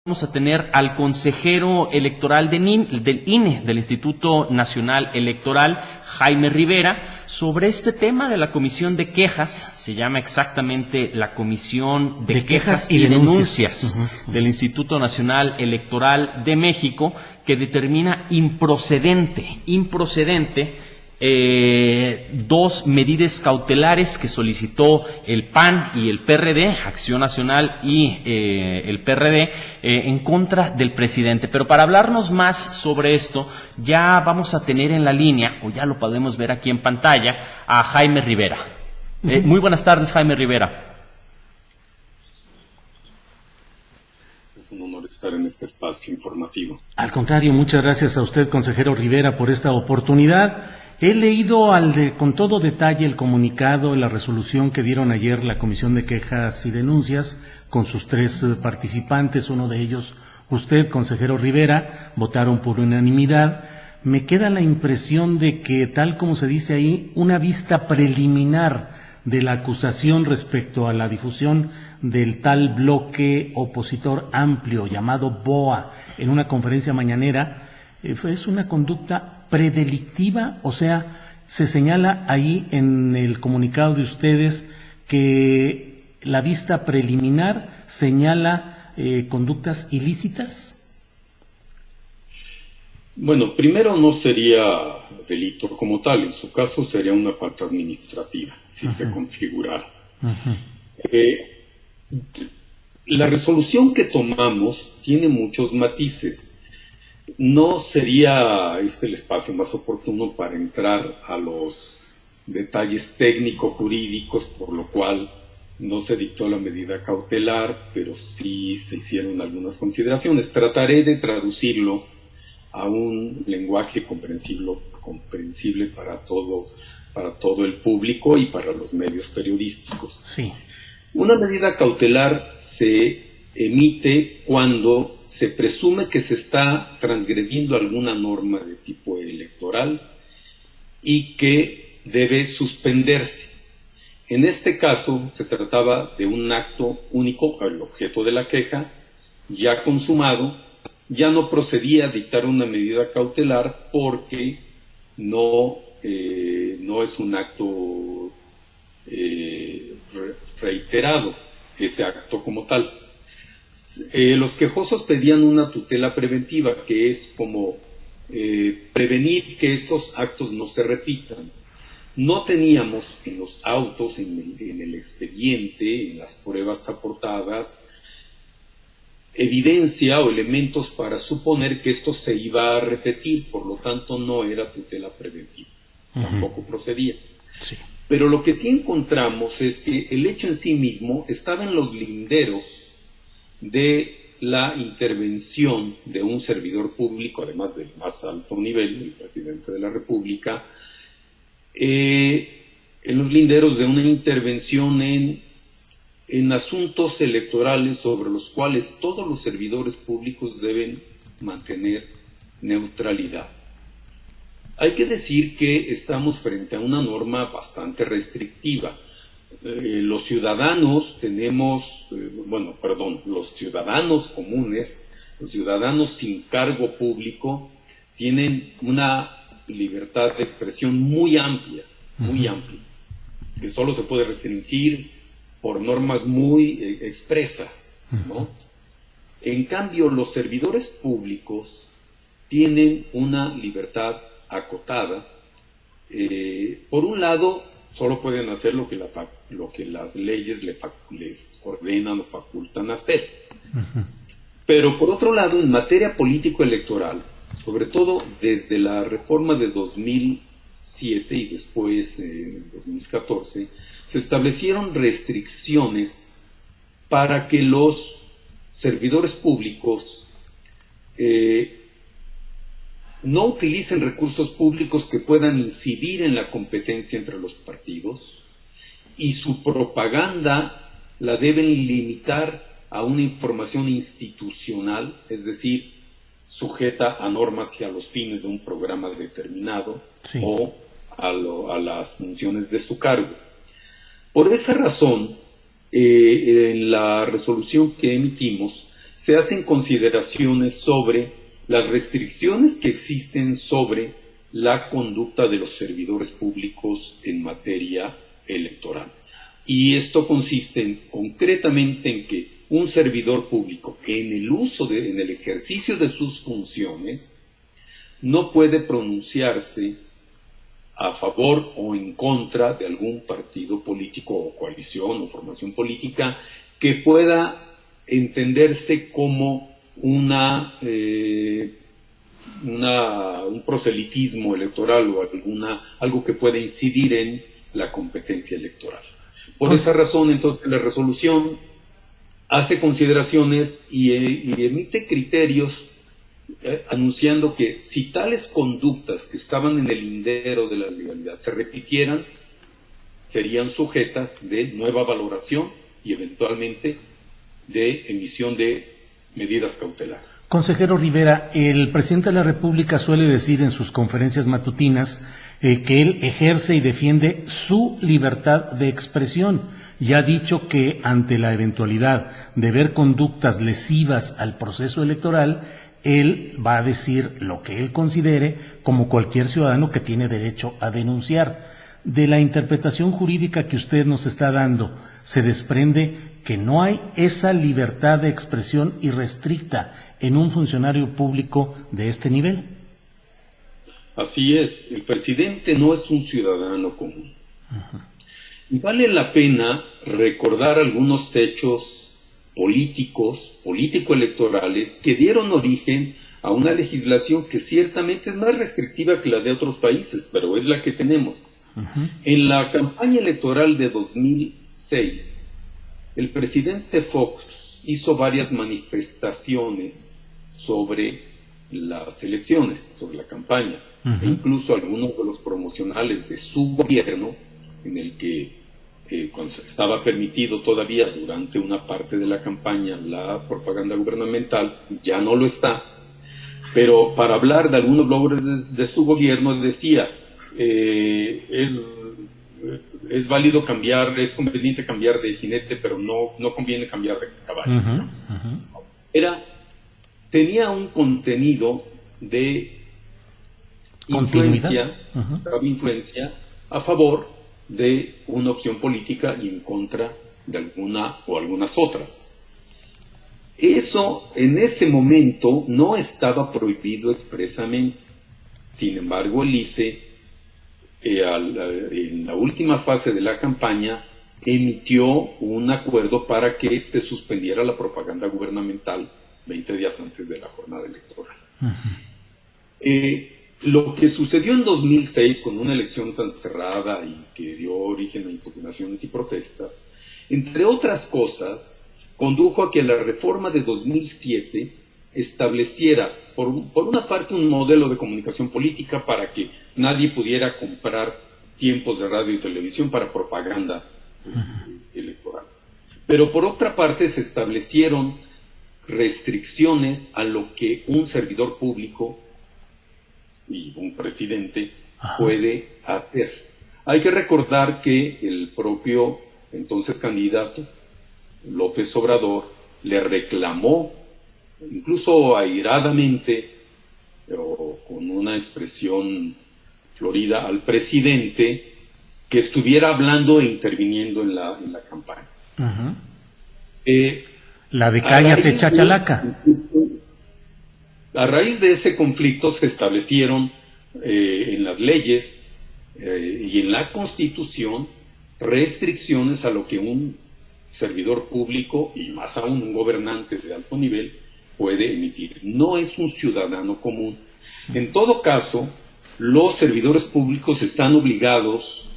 Vamos a tener al consejero electoral del INE, del Instituto Nacional Electoral, Jaime Rivera, sobre este tema de la Comisión de Quejas. Se llama exactamente la Comisión de Quejas y Denuncias del Instituto Nacional Electoral de México, que determina improcedente dos medidas cautelares que solicitó el PAN y el PRD, Acción Nacional y el PRD, en contra del presidente. Pero para hablarnos más sobre esto, ya vamos a tener en la línea, o ya lo podemos ver aquí en pantalla, a Jaime Rivera. Muy buenas tardes, Jaime Rivera. Es un honor estar en este espacio informativo. Al contrario, muchas gracias a usted, consejero Rivera, por esta oportunidad. He leído con todo detalle el comunicado, la resolución que dieron ayer la Comisión de Quejas y Denuncias con sus 3 participantes, uno de ellos usted, consejero Rivera, votaron por unanimidad. Me queda la impresión de que, tal como se dice ahí, una vista preliminar de la acusación respecto a la difusión del tal bloque opositor amplio llamado BOA en una conferencia mañanera, es una conducta predelictiva. O sea, se señala ahí en el comunicado de ustedes que la vista preliminar señala conductas ilícitas. Bueno, primero no sería delito como tal, en su caso sería una falta administrativa, si se configurara. La resolución que tomamos tiene muchos matices. No sería este el espacio más oportuno para entrar a los detalles técnico-jurídicos, por lo cual no se dictó la medida cautelar, pero sí se hicieron algunas consideraciones. Trataré de traducirlo a un lenguaje comprensible para todo el público y para los medios periodísticos. Sí. Una medida cautelar se emite cuando se presume que se está transgrediendo alguna norma de tipo electoral y que debe suspenderse. En este caso se trataba de un acto único, el objeto de la queja, ya consumado. Ya no procedía a dictar una medida cautelar porque no es un acto reiterado, ese acto como tal. Los quejosos pedían una tutela preventiva, que es como prevenir que esos actos no se repitan. No teníamos en los autos, en el expediente, en las pruebas aportadas, evidencia o elementos para suponer que esto se iba a repetir, por lo tanto no era tutela preventiva, tampoco procedía. Sí. Pero lo que sí encontramos es que el hecho en sí mismo estaba en los linderos de la intervención de un servidor público, además del más alto nivel, el presidente de la República, en los linderos de una intervención en asuntos electorales sobre los cuales todos los servidores públicos deben mantener neutralidad. Hay que decir que estamos frente a una norma bastante restrictiva. Los ciudadanos los ciudadanos comunes, los ciudadanos sin cargo público, tienen una libertad de expresión muy amplia, que solo se puede restringir por normas muy expresas, ¿no? En cambio, los servidores públicos tienen una libertad acotada. Por un lado, solo pueden hacer lo que las leyes les ordenan o facultan hacer. Pero por otro lado, en materia político-electoral, sobre todo desde la reforma de 2007 y después en 2014, se establecieron restricciones para que los servidores públicos no utilicen recursos públicos que puedan incidir en la competencia entre los partidos, y su propaganda la deben limitar a una información institucional, es decir, sujeta a normas y a los fines de un programa determinado, sí, o a las funciones de su cargo. Por esa razón, en la resolución que emitimos, se hacen consideraciones sobre las restricciones que existen sobre la conducta de los servidores públicos en materia electoral. Y esto consiste concretamente en que un servidor público, en el ejercicio de sus funciones, no puede pronunciarse a favor o en contra de algún partido político o coalición o formación política que pueda entenderse como un proselitismo electoral o algo que pueda incidir en la competencia electoral. Por esa razón, entonces, la resolución hace consideraciones y emite criterios anunciando que si tales conductas que estaban en el lindero de la legalidad se repitieran, serían sujetas de nueva valoración y eventualmente de emisión de medidas cautelares. Consejero Rivera, el presidente de la República suele decir en sus conferencias matutinas que él ejerce y defiende su libertad de expresión y ha dicho que ante la eventualidad de ver conductas lesivas al proceso electoral, él va a decir lo que él considere como cualquier ciudadano que tiene derecho a denunciar. De la interpretación jurídica que usted nos está dando, se desprende que no hay esa libertad de expresión irrestricta en un funcionario público de este nivel. Así es, el presidente no es un ciudadano común. Y vale la pena recordar algunos hechos político-electorales que dieron origen a una legislación que ciertamente es más restrictiva que la de otros países, pero es la que tenemos. En la campaña electoral de 2006, el presidente Fox hizo varias manifestaciones sobre las elecciones, sobre la campaña, e incluso algunos de los promocionales de su gobierno, en el que estaba permitido todavía durante una parte de la campaña la propaganda gubernamental, ya no lo está, pero para hablar de algunos logros de su gobierno decía, es válido cambiar, es conveniente cambiar de jinete, pero no conviene cambiar de caballo. Tenía un contenido de influencia a favor de una opción política y en contra de alguna o algunas otras. Eso en ese momento no estaba prohibido expresamente. Sin embargo, el IFE en la última fase de la campaña emitió un acuerdo para que se suspendiera la propaganda gubernamental 20 días antes de la jornada electoral. Lo que sucedió en 2006 con una elección tan cerrada y que dio origen a impugnaciones y protestas, entre otras cosas, condujo a que la reforma de 2007 estableciera, por una parte, un modelo de comunicación política para que nadie pudiera comprar tiempos de radio y televisión para propaganda electoral. Pero por otra parte se establecieron restricciones a lo que un servidor público y un presidente puede hacer. Hay que recordar que el propio entonces candidato López Obrador le reclamó, incluso airadamente, pero con una expresión florida, al presidente que estuviera hablando e interviniendo en la campaña. La de cállate, chachalaca. A raíz de ese conflicto se establecieron en las leyes y en la Constitución restricciones a lo que un servidor público y más aún un gobernante de alto nivel puede emitir. No es un ciudadano común. En todo caso, los servidores públicos están obligados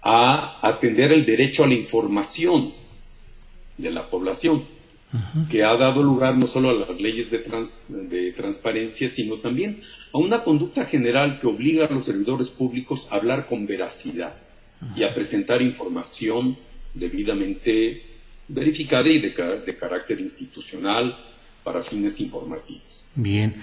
a atender el derecho a la información de la población, que ha dado lugar no solo a las leyes de transparencia, sino también a una conducta general que obliga a los servidores públicos a hablar con veracidad y a presentar información debidamente verificada y de carácter institucional para fines informativos. Bien.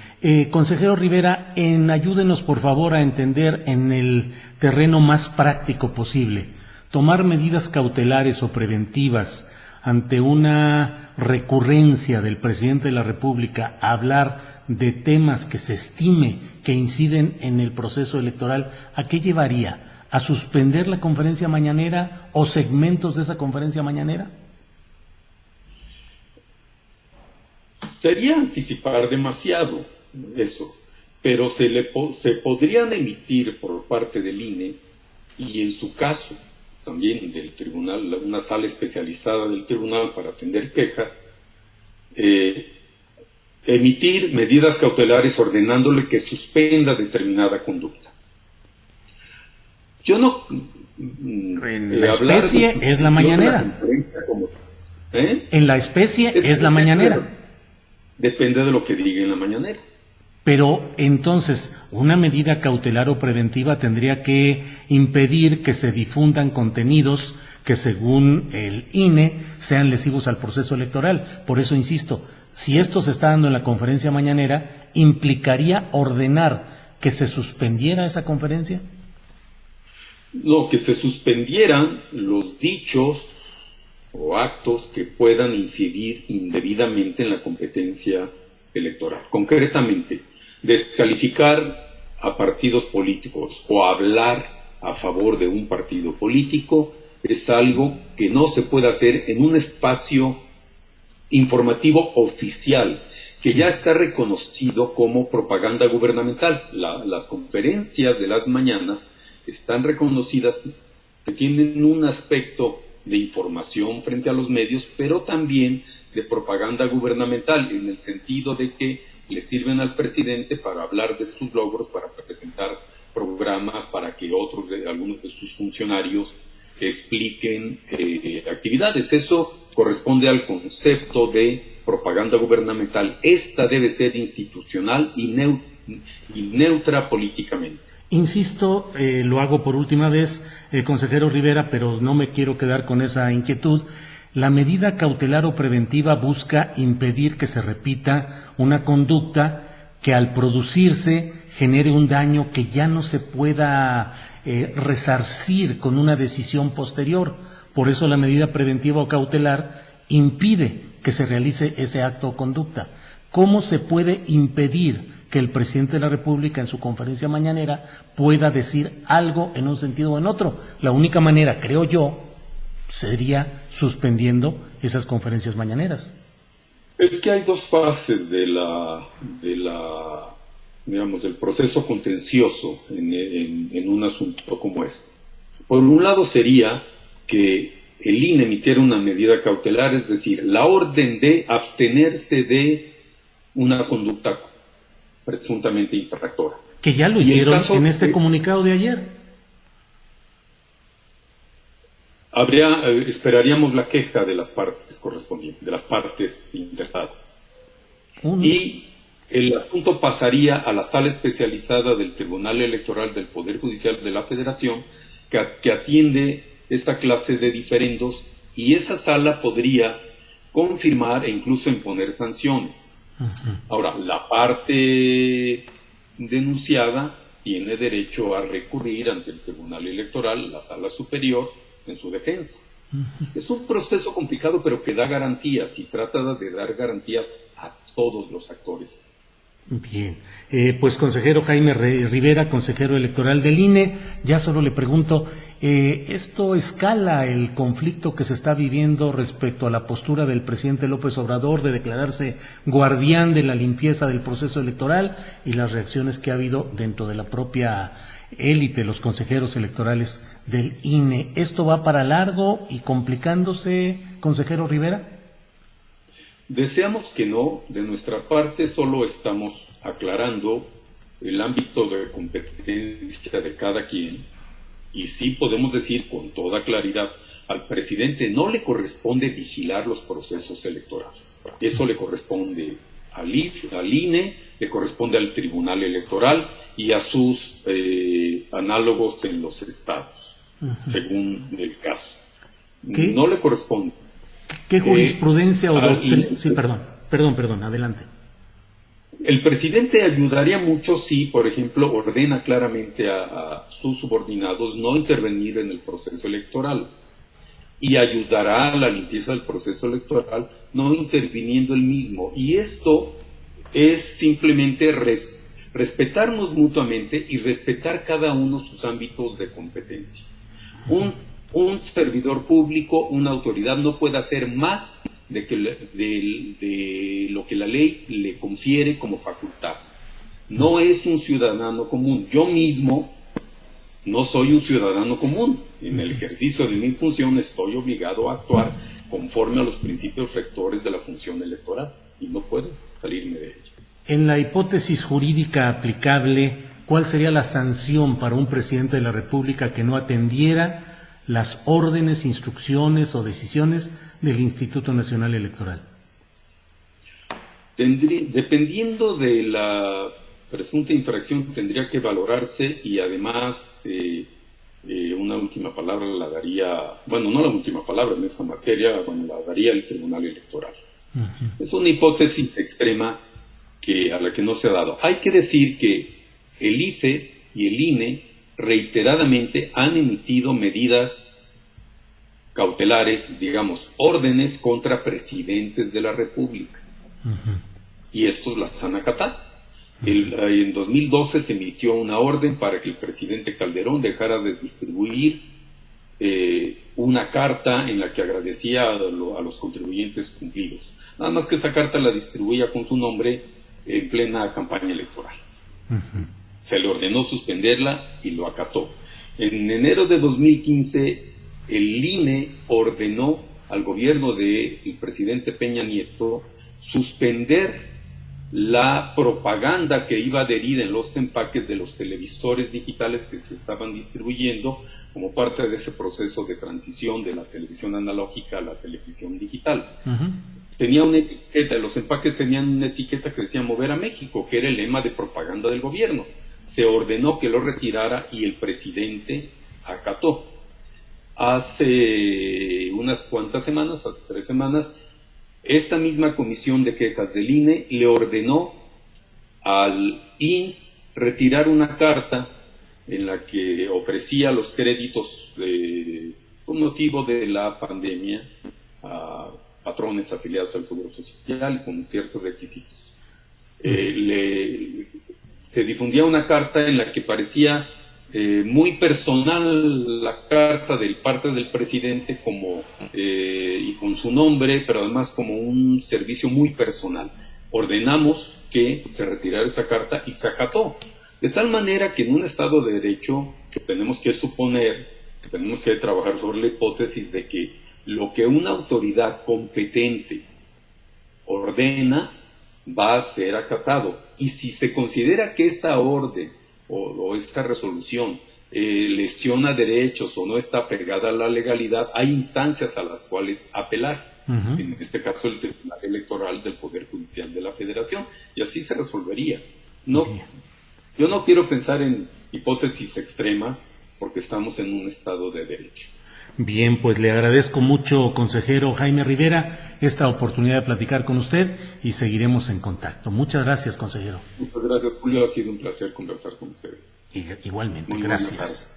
Consejero Rivera, ayúdenos por favor a entender en el terreno más práctico posible. Tomar medidas cautelares o preventivas ante una recurrencia del presidente de la República a hablar de temas que se estime que inciden en el proceso electoral, ¿a qué llevaría? ¿A suspender la conferencia mañanera o segmentos de esa conferencia mañanera? Sería anticipar demasiado eso, pero se podrían emitir por parte del INE y en su caso también del tribunal, una sala especializada del tribunal para atender quejas, emitir medidas cautelares ordenándole que suspenda determinada conducta. Yo no... En la especie es la mañanera. En la especie es la mañanera. Depende de lo que diga en la mañanera. Pero entonces, una medida cautelar o preventiva tendría que impedir que se difundan contenidos que según el INE sean lesivos al proceso electoral. Por eso insisto, si esto se está dando en la conferencia mañanera, ¿implicaría ordenar que se suspendiera esa conferencia? No, que se suspendieran los dichos o actos que puedan incidir indebidamente en la competencia electoral. Concretamente, descalificar a partidos políticos o hablar a favor de un partido político es algo que no se puede hacer en un espacio informativo oficial, que ya está reconocido como propaganda gubernamental. Las conferencias de las mañanas están reconocidas que tienen un aspecto de información frente a los medios, pero también de propaganda gubernamental, en el sentido de que le sirven al presidente para hablar de sus logros, para presentar programas, para que algunos de sus funcionarios expliquen actividades. Eso corresponde al concepto de propaganda gubernamental. Esta debe ser institucional y neutra políticamente. Insisto, lo hago por última vez, consejero Rivera, pero no me quiero quedar con esa inquietud. La medida cautelar o preventiva busca impedir que se repita una conducta que al producirse genere un daño que ya no se pueda resarcir con una decisión posterior. Por eso la medida preventiva o cautelar impide que se realice ese acto o conducta. ¿Cómo se puede impedir que el presidente de la República en su conferencia mañanera pueda decir algo en un sentido o en otro? La única manera, creo yo, sería suspendiendo esas conferencias mañaneras. Es que hay dos fases del proceso contencioso en un asunto como este. Por un lado sería que el INE emitiera una medida cautelar, es decir, la orden de abstenerse de una conducta presuntamente infractora. Que ya lo hicieron en este comunicado de ayer. Esperaríamos la queja de las partes correspondientes, de las partes interesadas. Y el asunto pasaría a la sala especializada del Tribunal Electoral del Poder Judicial de la Federación, que atiende esta clase de diferendos, y esa sala podría confirmar e incluso imponer sanciones. Uh-huh. Ahora, la parte denunciada tiene derecho a recurrir ante el Tribunal Electoral, la sala superior, en su defensa. Uh-huh. Es un proceso complicado, pero que da garantías y trata de dar garantías a todos los actores. Bien, pues consejero Jaime Rivera, consejero electoral del INE, ya solo le pregunto, ¿esto escala el conflicto que se está viviendo respecto a la postura del presidente López Obrador de declararse guardián de la limpieza del proceso electoral y las reacciones que ha habido dentro de la propia élite, los consejeros electorales del INE? ¿Esto va para largo y complicándose, consejero Rivera? Deseamos que no. De nuestra parte solo estamos aclarando el ámbito de competencia de cada quien, y sí podemos decir con toda claridad, al presidente no le corresponde vigilar los procesos electorales. Eso le corresponde al INE, le corresponde al Tribunal Electoral y a sus análogos en los estados, uh-huh, según el caso. ¿Qué? No le corresponde. ¿Qué jurisprudencia o doctrina? Sí, perdón, adelante. El presidente ayudaría mucho si, por ejemplo, ordena claramente a sus subordinados no intervenir en el proceso electoral. y ayudará a la limpieza del proceso electoral, no interviniendo él mismo. Y esto es simplemente respetarnos mutuamente y respetar cada uno sus ámbitos de competencia. Un servidor público, una autoridad, no puede hacer más de lo que la ley le confiere como facultad. No es un ciudadano común. Yo mismo no soy un ciudadano común. En el ejercicio de mi función estoy obligado a actuar conforme a los principios rectores de la función electoral y no puedo salirme de ello. En la hipótesis jurídica aplicable, ¿cuál sería la sanción para un presidente de la República que no atendiera las órdenes, instrucciones o decisiones del Instituto Nacional Electoral? Dependiendo de la presunta infracción, tendría que valorarse, y además una última palabra la daría, bueno, no la última palabra en esta materia, bueno, la daría el Tribunal Electoral. Es una hipótesis extrema a la que no se ha dado. Hay que decir que el IFE y el INE reiteradamente han emitido medidas cautelares, digamos, órdenes contra presidentes de la República. Y estos las han acatado. En 2012 se emitió una orden para que el presidente Calderón dejara de distribuir una carta en la que agradecía a los contribuyentes cumplidos. Nada más que esa carta la distribuía con su nombre en plena campaña electoral. Se le ordenó suspenderla y lo acató. En enero de 2015, el INE ordenó al gobierno del presidente Peña Nieto suspender la propaganda que iba adherida en los empaques de los televisores digitales que se estaban distribuyendo como parte de ese proceso de transición de la televisión analógica a la televisión digital. Tenía una etiqueta, los empaques tenían una etiqueta que decía "Mover a México", que era el lema de propaganda del gobierno. Se ordenó que lo retirara y el presidente acató. Hace unas cuantas semanas, hace 3 semanas, esta misma comisión de quejas del INE le ordenó al INS retirar una carta en la que ofrecía los créditos con motivo de la pandemia a patrones afiliados al Seguro Social con ciertos requisitos. Se difundía una carta en la que parecía muy personal la carta de parte del presidente y con su nombre, pero además como un servicio muy personal. Ordenamos que se retirara esa carta y se acató. De tal manera que en un Estado de Derecho tenemos que suponer, tenemos que trabajar sobre la hipótesis de que lo que una autoridad competente ordena va a ser acatado. Y si se considera que esa orden o esta resolución lesiona derechos o no está pegada a la legalidad, hay instancias a las cuales apelar. En este caso el Tribunal Electoral del Poder Judicial de la Federación, y así se resolvería. Yo no quiero pensar en hipótesis extremas porque estamos en un Estado de Derecho. Bien, pues le agradezco mucho, consejero Jaime Rivera, esta oportunidad de platicar con usted y seguiremos en contacto. Muchas gracias, consejero. Muchas gracias, Julio. Ha sido un placer conversar con ustedes. Igualmente, muy gracias.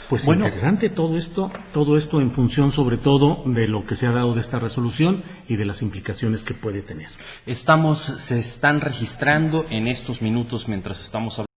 Pues bueno, interesante todo esto en función sobre todo de lo que se ha dado de esta resolución y de las implicaciones que puede tener. Se están registrando en estos minutos mientras estamos hablando